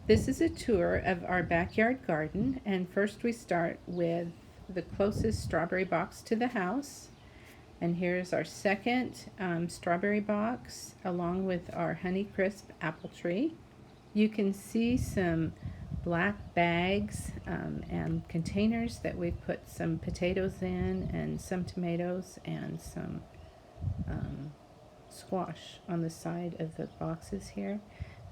This is a tour of our backyard garden, and first we start with the closest strawberry box to the house. And here's our second strawberry box along with our Honeycrisp apple tree. You can see some black bags and containers that we've put some potatoes in and some tomatoes and some squash on the side of the boxes here.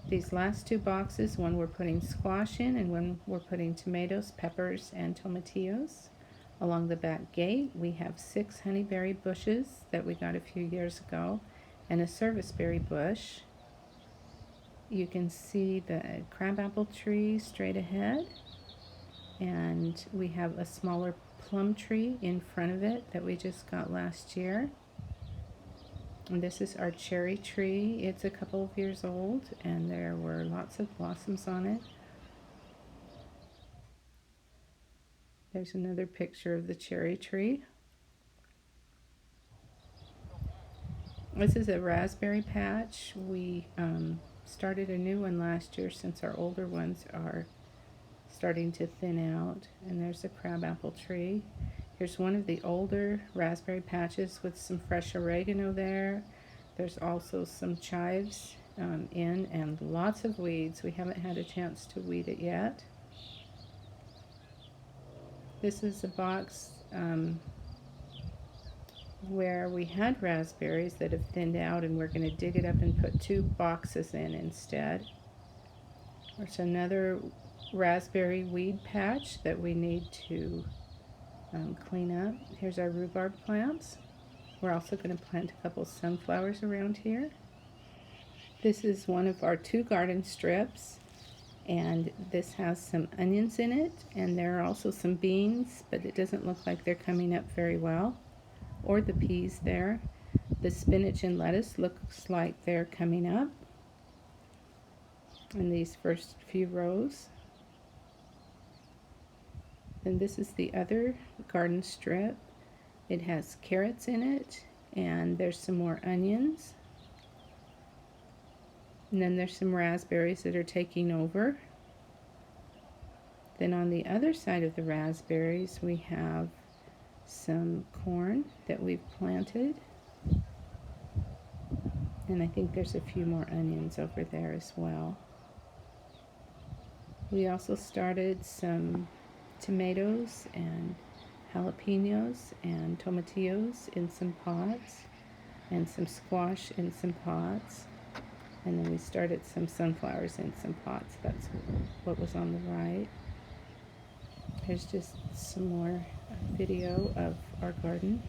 These last two boxes, one we're putting squash in and one we're putting tomatoes, peppers, and tomatillos. Along the back gate, we have 6 honeyberry bushes that we got a few years ago and a serviceberry bush. You can see the crabapple tree straight ahead, and we have a smaller plum tree in front of it that we just got last year. And this is our cherry tree. It's a couple of years old and there were lots of blossoms on it. There's another picture of the cherry tree. This is a raspberry patch. We started a new one last year since our older ones are starting to thin out. And there's a crabapple tree. Here's one of the older raspberry patches with some fresh oregano there. There's also some chives in and lots of weeds. We haven't had a chance to weed it yet. This is a box where we had raspberries that have thinned out, and we're going to dig it up and put 2 boxes in instead. There's another raspberry weed patch that we need to clean up. Here's our rhubarb plants. We're also going to plant a couple sunflowers around here. This is one of our 2 garden strips, and this has some onions in it, and there are also some beans, but it doesn't look like they're coming up very well, or the peas there. The spinach and lettuce looks like they're coming up in these first few rows. And this is the other garden strip. It has carrots in it, and there's some more onions. And then there's some raspberries that are taking over. Then on the other side of the raspberries, we have some corn that we've planted. And I think there's a few more onions over there as well. We also started some tomatoes and jalapenos and tomatillos in some pots, and some squash in some pots, and then we started some sunflowers in some pots. That's what was on the right. Here's just some more video of our garden.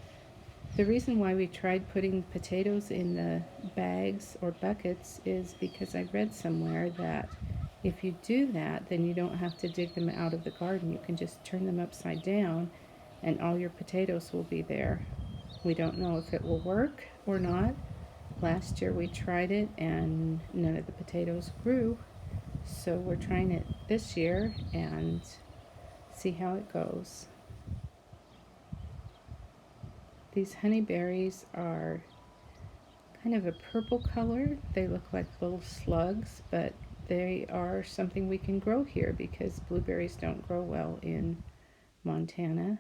The reason why we tried putting potatoes in the bags or buckets is because I read somewhere that if you do that, then you don't have to dig them out of the garden. You can just turn them upside down and all your potatoes will be there. We don't know if it will work or not. Last year we tried it and none of the potatoes grew. So we're trying it this year and see how it goes. These honeyberries are kind of a purple color. They look like little slugs, but they are something we can grow here because blueberries don't grow well in Montana.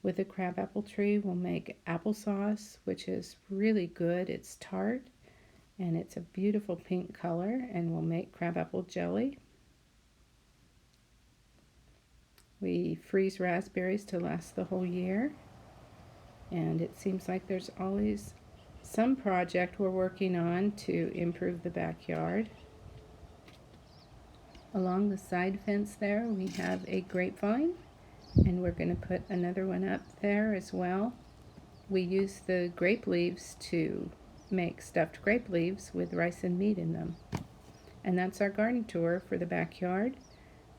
With a crabapple tree, we'll make applesauce, which is really good. It's tart and it's a beautiful pink color, and we'll make crabapple jelly. We freeze raspberries to last the whole year, and it seems like there's always some project we're working on to improve the backyard. Along the side fence there, we have a grapevine, and we're going to put another one up there as well. We use the grape leaves to make stuffed grape leaves with rice and meat in them. And that's our garden tour for the backyard.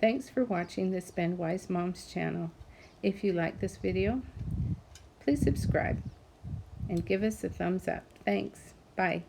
Thanks for watching the Spendwise Moms channel. If you like this video, please subscribe and give us a thumbs up. Thanks. Bye.